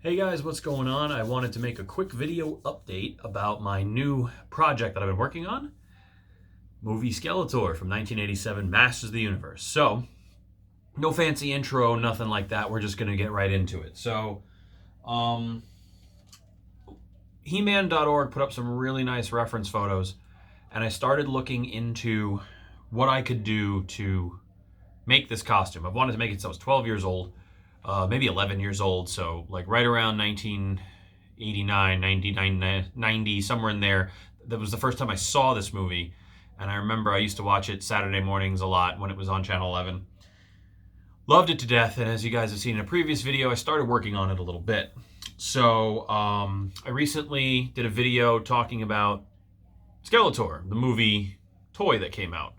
Hey guys, what's going on? I wanted to make a quick video update about my new project that I've been working on. Movie Skeletor from 1987, Masters of the Universe. So, no fancy intro, nothing like that. We're just going to get right into it. So, He-Man.org put up some really nice reference photos, and I started looking into what I could do to make this costume. I've wanted to make it since I was 12 years old. Maybe 11 years old, so like right around 1989, 99, 90, somewhere in there. That was the first time I saw this movie, and I remember I used to watch it Saturday mornings a lot when it was on Channel 11. Loved it to death, and as you guys have seen in a previous video, I started working on it a little bit. So I recently did a video talking about Skeletor, the movie toy that came out.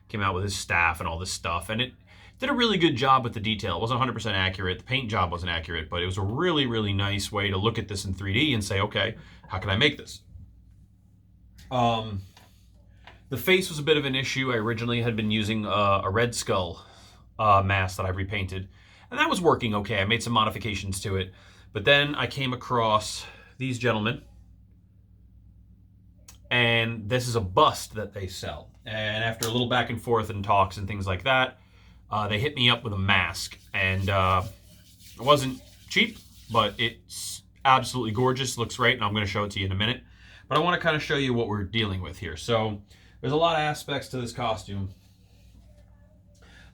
Came out with his staff and all this stuff, and it did a really good job with the detail. It wasn't 100% accurate. The paint job wasn't accurate, but it was a really, really nice way to look at this in 3D and say, okay, how can I make this? The face was a bit of an issue. I originally had been using a Red Skull mask that I repainted, and that was working okay. I made some modifications to it, but then I came across these gentlemen, and this is a bust that they sell. And after a little back and forth and talks and things like that, they hit me up with a mask, and it wasn't cheap, but it's absolutely gorgeous. Looks great, and I'm going to show it to you in a minute. But I want to kind of show you what we're dealing with here. So there's a lot of aspects to this costume.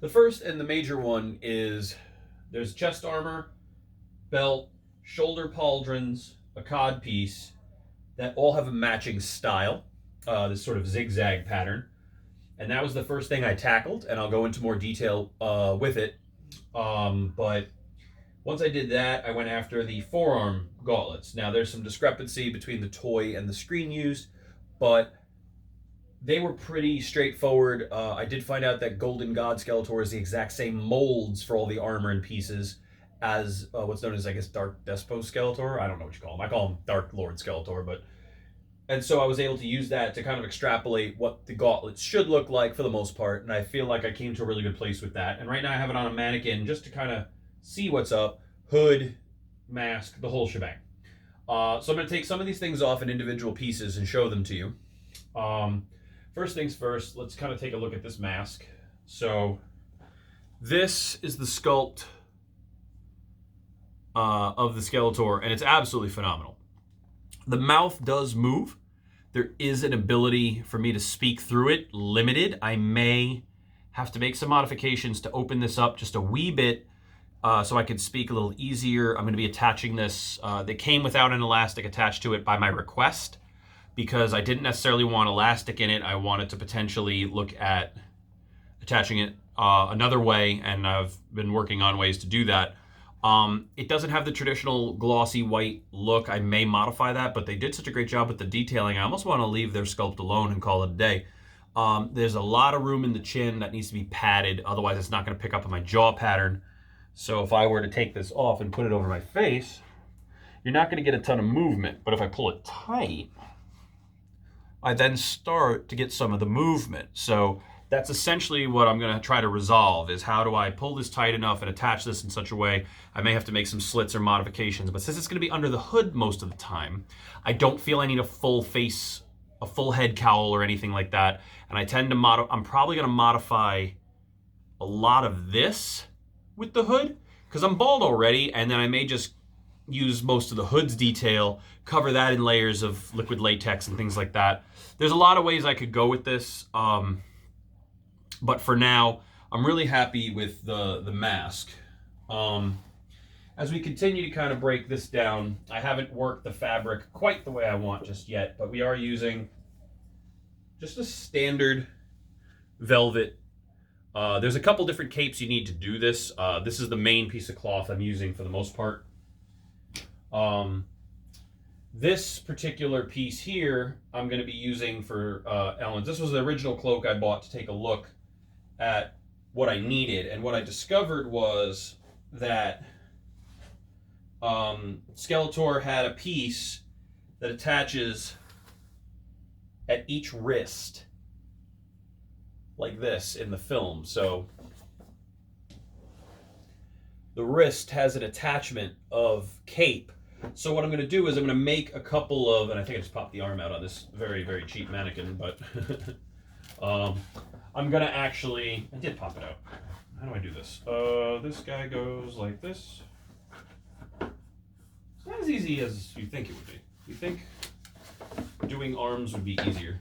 The first and the major one is there's chest armor, belt, shoulder pauldrons, a cod piece that all have a matching style, this sort of zigzag pattern. And that was the first thing I tackled, and I'll go into more detail with it. But once I did that, I went after the forearm gauntlets. Now, there's some discrepancy between the toy and the screen used, but they were pretty straightforward. I did find out that Golden God Skeletor is the exact same molds for all the armor and pieces as what's known as, I guess, Dark Despo Skeletor. I don't know what you call him. I call him Dark Lord Skeletor, but... And so I was able to use that to kind of extrapolate what the gauntlets should look like for the most part, and I feel like I came to a really good place with that. And right now I have it on a mannequin just to kind of see what's up. Hood, mask, the whole shebang. So I'm going to take some of these things off in individual pieces and show them to you. First things first, let's kind of take a look at this mask. So this is the sculpt of the Skeletor, and it's absolutely phenomenal. The mouth does move. There is an ability for me to speak through it, limited. I may have to make some modifications to open this up just a wee bit so I can speak a little easier. I'm going to be attaching this. They came without an elastic attached to it by my request because I didn't necessarily want elastic in it. I wanted to potentially look at attaching it another way, and I've been working on ways to do that. It doesn't have the traditional glossy white look. I may modify that, but they did such a great job with the detailing. I almost want to leave their sculpt alone and call it a day. There's a lot of room in the chin that needs to be padded. Otherwise, it's not going to pick up on my jaw pattern. So if I were to take this off and put it over my face, you're not going to get a ton of movement. But if I pull it tight, I then start to get some of the movement. So that's essentially what I'm going to try to resolve, is how do I pull this tight enough and attach this in such a way. I may have to make some slits or modifications, but since it's going to be under the hood most of the time, I don't feel I need a full face, a full head cowl or anything like that. And I tend to I'm probably going to modify a lot of this with the hood because I'm bald already, and then I may just use most of the hood's detail, cover that in layers of liquid latex and things like that. There's a lot of ways I could go with this. But for now, I'm really happy with the mask. As we continue to kind of break this down, I haven't worked the fabric quite the way I want just yet, but we are using just a standard velvet. There's a couple different capes you need to do this. This is the main piece of cloth I'm using for the most part. This particular piece here, I'm going to be using for Ellen's. This was the original cloak I bought to take a look at what I needed, and what I discovered was that Skeletor had a piece that attaches at each wrist like this in the film. So the wrist has an attachment of cape So what I'm going to do is I'm going to make a couple of, and I think I just popped the arm out on this very, very cheap mannequin, but I'm going to actually, I did pop it out. How do I do this? This guy goes like this. It's not as easy as you think it would be. You think doing arms would be easier.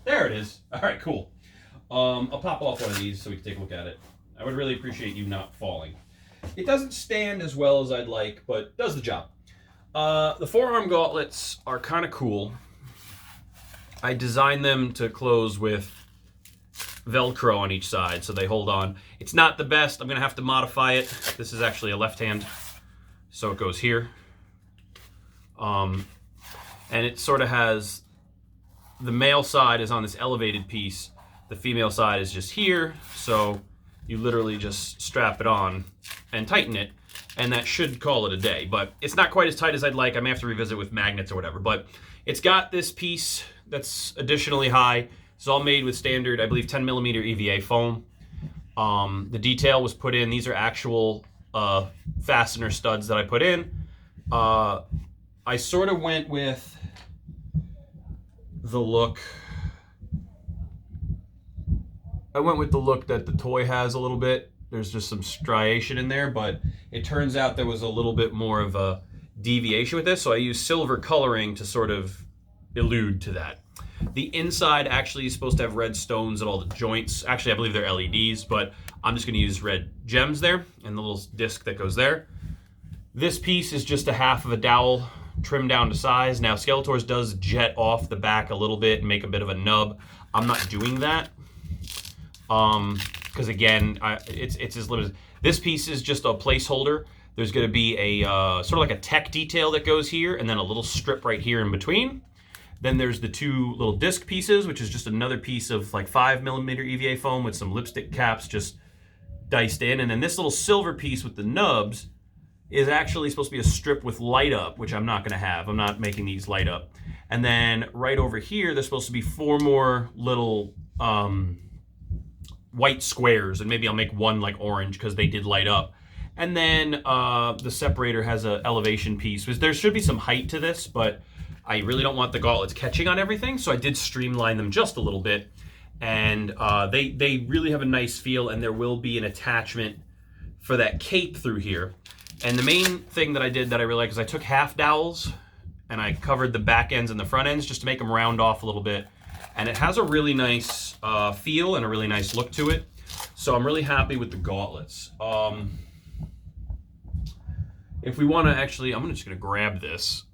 There it is. All right, cool. I'll pop off one of these so we can take a look at it. I would really appreciate you not falling. It doesn't stand as well as I'd like, but does the job. The forearm gauntlets are kind of cool. I designed them to close with Velcro on each side so they hold on. It's not the best. I'm going to have to modify it. This is actually a left hand, so it goes here. And it sort of has, the male side is on this elevated piece. The female side is just here, so you literally just strap it on and tighten it, and that should call it a day. But it's not quite as tight as I'd like. I may have to revisit with magnets or whatever. But it's got this piece that's additionally high. It's all made with standard, I believe, 10 millimeter EVA foam. The detail was put in. These are actual fastener studs that I put in. I sort of went with the look. I went with the look that the toy has a little bit. There's just some striation in there, but it turns out there was a little bit more of a deviation with this, so I used silver coloring to sort of allude to that. The inside actually is supposed to have red stones at all the joints. Actually, I believe they're LEDs, but I'm just going to use red gems there and the little disc that goes there. This piece is just a half of a dowel trimmed down to size. Now, Skeletor's does jet off the back a little bit and make a bit of a nub. I'm not doing that. Because again, it's as limited. This piece is just a placeholder. There's going to be a sort of like a tech detail that goes here, and then a little strip right here in between. Then there's the two little disc pieces, which is just another piece of like 5 millimeter EVA foam with some lipstick caps just diced in. And then this little silver piece with the nubs is actually supposed to be a strip with light up, which I'm not going to have. I'm not making these light up. And then right over here, there's supposed to be 4 more little white squares, and maybe I'll make one like orange because they did light up. And then the separator has an elevation piece. There should be some height to this, but I really don't want the gauntlets catching on everything, so I did streamline them just a little bit. And they really have a nice feel, and there will be an attachment for that cape through here. And the main thing that I did that I really like is I took half dowels and I covered the back ends and the front ends just to make them round off a little bit. And it has a really nice feel and a really nice look to it. So I'm really happy with the gauntlets. If we want to actually, I'm just going to grab this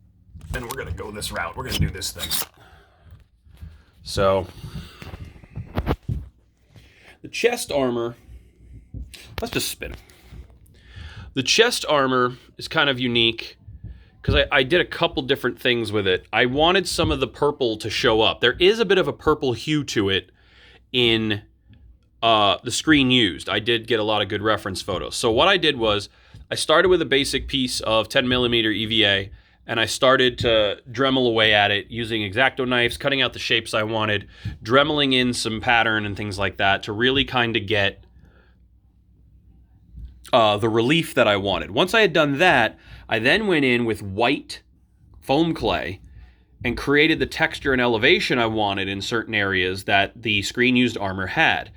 and we're going to go this route. We're going to do this thing. So the chest armor, let's just spin it. The chest armor is kind of unique because I did a couple different things with it. I wanted some of the purple to show up. There is a bit of a purple hue to it in the screen used. I did get a lot of good reference photos. So what I did was I started with a basic piece of 10 millimeter EVA, and I started to Dremel away at it using X-Acto knives, cutting out the shapes I wanted, dremeling in some pattern and things like that to really kind of get the relief that I wanted. Once I had done that, I then went in with white foam clay and created the texture and elevation I wanted in certain areas that the screen-used armor had.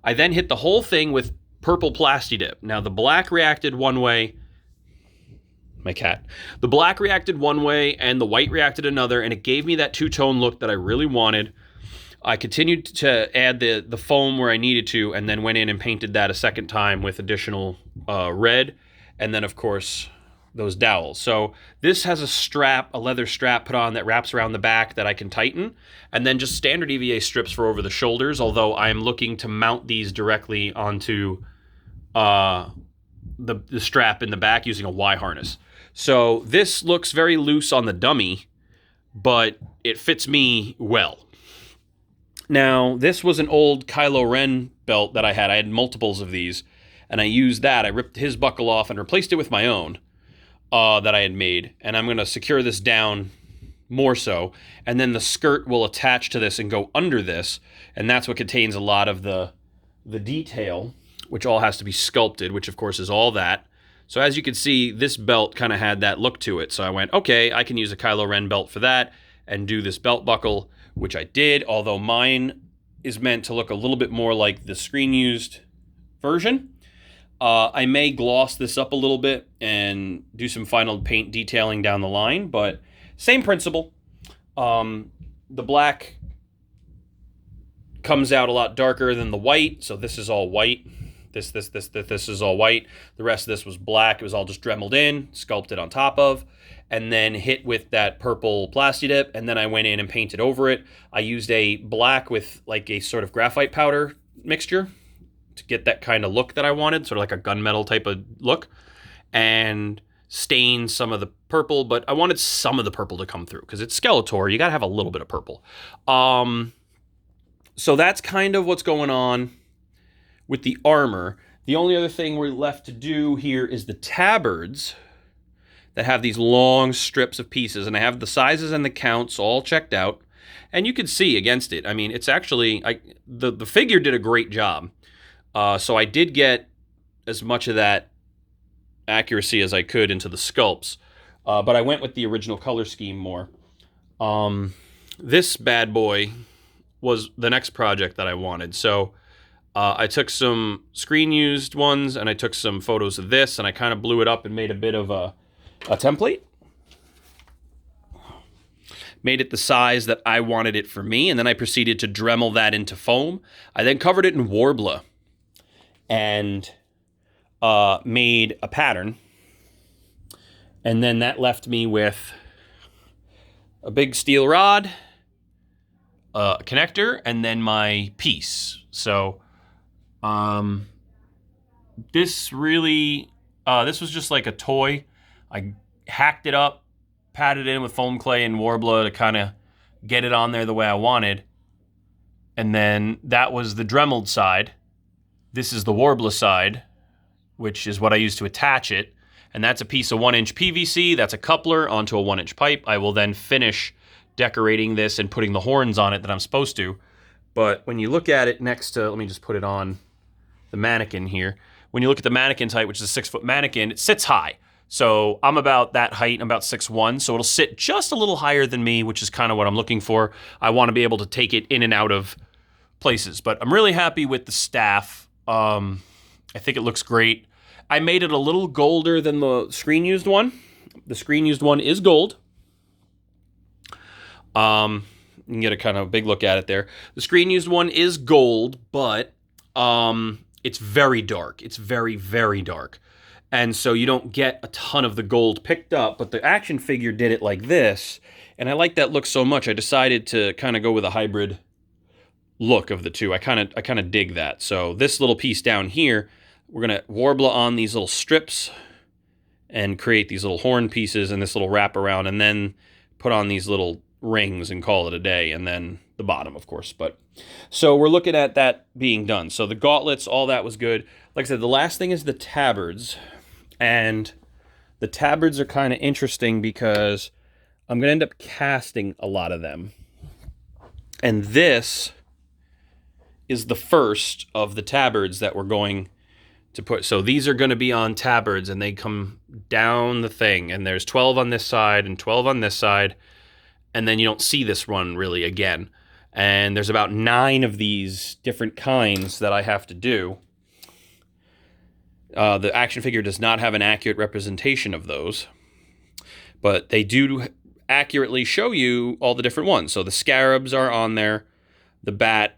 I then hit the whole thing with purple Plastidip. Now, the black reacted one way. My cat. The black reacted one way and the white reacted another, and it gave me that two-tone look that I really wanted. I continued to add the foam where I needed to, and then went in and painted that a second time with additional red, and then, of course, those dowels. So this has a strap, a leather strap put on that wraps around the back that I can tighten, and then just standard EVA strips for over the shoulders, although I'm looking to mount these directly onto the strap in the back using a Y harness. So this looks very loose on the dummy, but it fits me well. Now, this was an old Kylo Ren belt that I had. I had multiples of these, and I used that. I ripped his buckle off and replaced it with my own that I had made, and I'm going to secure this down more so, and then the skirt will attach to this and go under this, and that's what contains a lot of the detail, which all has to be sculpted, which, of course, is all that. So as you can see, this belt kind of had that look to it. So I went, okay, I can use a Kylo Ren belt for that and do this belt buckle, which I did, although mine is meant to look a little bit more like the screen-used version. I may gloss this up a little bit and do some final paint detailing down the line, but same principle. The black comes out a lot darker than the white, so this is all white. This is all white. The rest of this was black. It was all just dremeled in, sculpted on top of, and then hit with that purple Plasti Dip, and then I went in and painted over it. I used a black with like a sort of graphite powder mixture to get that kind of look that I wanted, sort of like a gunmetal type of look, and stained some of the purple, but I wanted some of the purple to come through because it's Skeletor. You got to have a little bit of purple. So that's kind of what's going on with the armor. The only other thing we're left to do here is the tabards that have these long strips of pieces, and I have the sizes and the counts all checked out, and you can see against it. I mean, it's actually, the figure did a great job. So I did get as much of that accuracy as I could into the sculpts, but I went with the original color scheme more. This bad boy was the next project that I wanted. So I took some screen-used ones, and I took some photos of this, and I kind of blew it up and made a bit of a template. Made it the size that I wanted it for me, and then I proceeded to Dremel that into foam. I then covered it in Warbler and made a pattern. And then that left me with a big steel rod, a connector, and then my piece. So this really, this was just like a toy. I hacked it up, patted it in with foam clay and Warbler to kind of get it on there the way I wanted. And then that was the Dremeled side. This is the Warbler side, which is what I use to attach it. And that's a piece of 1-inch PVC. That's a coupler onto a 1-inch pipe. I will then finish decorating this and putting the horns on it that I'm supposed to. But when you look at it next to, let me just put it on the mannequin here. When you look at the mannequin's height, which is a 6-foot mannequin, it sits high. So I'm about that height, I'm about 6'1", so it'll sit just a little higher than me, which is kind of what I'm looking for. I want to be able to take it in and out of places, but I'm really happy with the staff. I think it looks great. I made it a little golder than the screen-used one. The screen-used one is gold. You can get a kind of big look at it there. The screen-used one is gold, but it's very dark. It's very, very dark. And so you don't get a ton of the gold picked up, but the action figure did it like this. And I like that look so much, I decided to kind of go with a hybrid look of the two. I kind of dig that. So this little piece down here, we're going to Warbler on these little strips and create these little horn pieces and this little wrap around, and then put on these little rings and call it a day, and then the bottom, of course. But so we're looking at that being done. So the gauntlets, all that was good. Like I said, the last thing is the tabards, and the tabards are kind of interesting because I'm going to end up casting a lot of them. And this is the first of the tabards that we're going to put. So these are going to be on tabards, and they come down the thing, and there's 12 on this side and 12 on this side, and then you don't see this one really again. And there's about 9 of these different kinds that I have to do. The action figure does not have an accurate representation of those, but they do accurately show you all the different ones. So the scarabs are on there, the bat,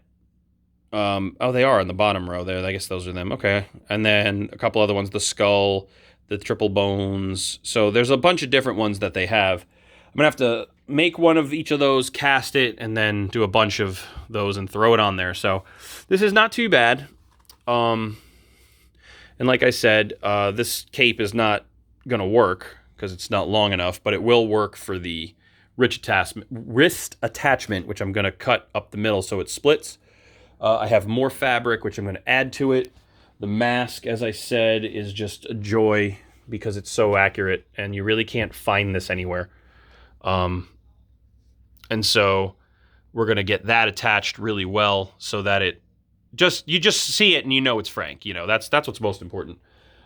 oh, they are on the bottom row there. I guess those are them. Okay. And then a couple other ones, the skull, the triple bones. So there's a bunch of different ones that they have. I'm going to have to make one of each of those, cast it, and then do a bunch of those and throw it on there. So this is not too bad. And like I said, this cape is not going to work because it's not long enough, but it will work for the wrist attachment, which I'm going to cut up the middle so it splits. I have more fabric, which I'm going to add to it. The mask, as I said, is just a joy because it's so accurate, and you really can't find this anywhere. And so we're going to get that attached really well so that you just see it and you know it's Frank. You know, that's what's most important.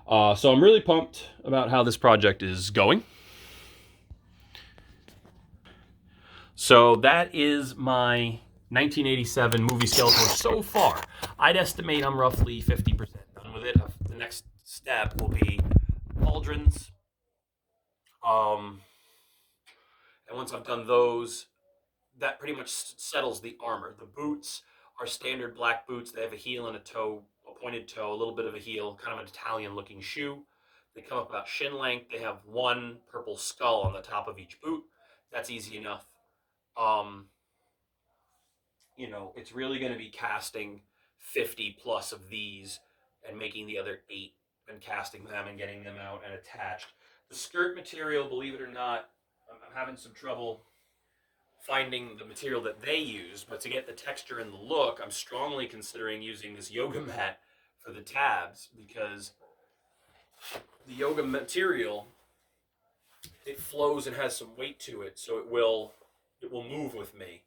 So I'm really pumped about how this project is going. So that is my 1987 movie Skeletor so far. I'd estimate I'm roughly 50% done with it. The next step will be pauldrons. And once I've done those, that pretty much settles the armor. The boots are standard black boots. They have a heel and a toe, a pointed toe, a little bit of a heel, kind of an Italian looking shoe. They come up about shin length. They have one purple skull on the top of each boot. That's easy enough. Um, it's really going to be casting 50 plus of these and making the other 8 and casting them and getting them out and attached. The skirt material, believe it or not, I'm having some trouble finding the material that they use, but to get the texture and the look, I'm strongly considering using this yoga mat for the tabs, because the yoga material, it flows and has some weight to it, so it will move with me.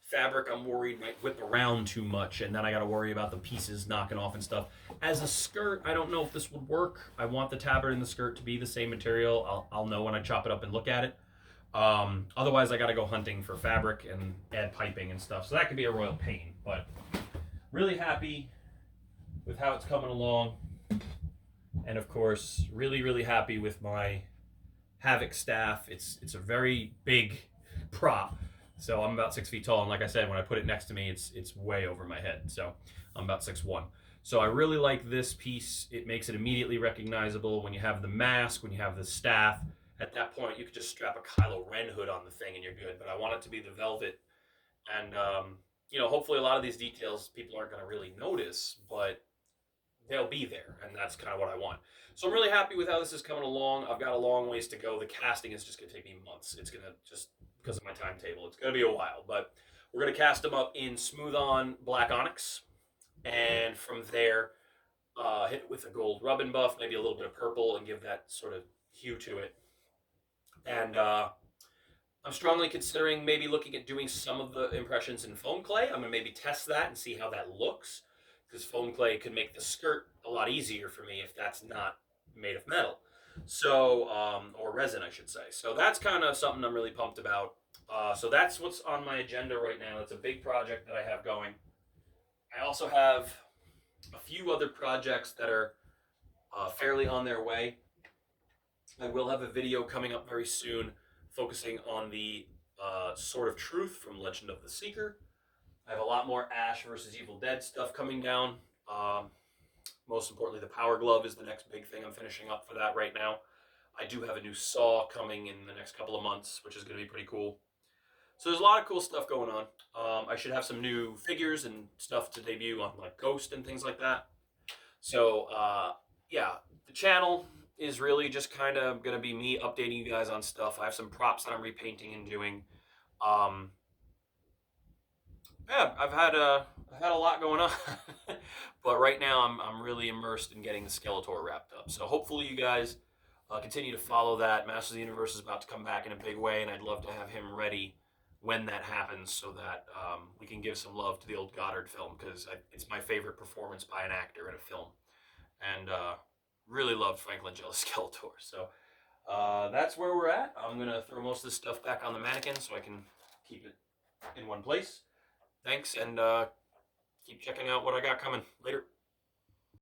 Fabric, I'm worried might whip around too much, and then I got to worry about the pieces knocking off and stuff. As a skirt, I don't know if this would work. I want the tabard and the skirt to be the same material. I'll know when I chop it up and look at it. Otherwise, I got to go hunting for fabric and add piping and stuff. So that could be a royal pain. But really happy with how it's coming along. And of course, really, really happy with my Havoc staff. It's a very big prop. So I'm about 6 feet tall, and like I said, when I put it next to me, it's way over my head. So I'm about 6'1". So I really like this piece. It makes it immediately recognizable when you have the mask, when you have the staff. At that point, you could just strap a Kylo Ren hood on the thing and you're good. But I want it to be the velvet, and hopefully a lot of these details people aren't going to really notice, but they'll be there, and that's kind of what I want. So I'm really happy with how this is coming along. I've got a long ways to go. The casting is just going to take me months. It's going to just, because of my timetable, it's going to be a while. But we're going to cast them up in smooth on black onyx, and from there, hit it with a gold rubbin buff, maybe a little bit of purple, and give that sort of hue to it. And I'm strongly considering maybe looking at doing some of the impressions in foam clay. I'm going to maybe test that and see how that looks, because foam clay could make the skirt a lot easier for me if that's not made of metal. So, or resin, I should say. So that's kind of something I'm really pumped about. So that's what's on my agenda right now. It's a big project that I have going. I also have a few other projects that are fairly on their way. I will have a video coming up very soon focusing on the Sword of Truth from Legend of the Seeker. I have a lot more Ash versus Evil Dead stuff coming down. Most importantly, the Power Glove is the next big thing I'm finishing up for that right now. I do have a new saw coming in the next couple of months, which is going to be pretty cool. So there's a lot of cool stuff going on. I should have some new figures and stuff to debut on like Ghost and things like that. So yeah, the channel is really just kind of going to be me updating you guys on stuff. I have some props that I'm repainting and doing. Yeah, I've had a lot going on, but right now I'm really immersed in getting the Skeletor wrapped up. So hopefully you guys continue to follow that. Masters of the Universe is about to come back in a big way, and I'd love to have him ready when that happens, so that we can give some love to the old Goddard film, because it's my favorite performance by an actor in a film, and really loved Frank Langella's Skeletor. So that's where we're at. I'm gonna throw most of this stuff back on the mannequin so I can keep it in one place. Thanks, and keep checking out what I got coming. Later.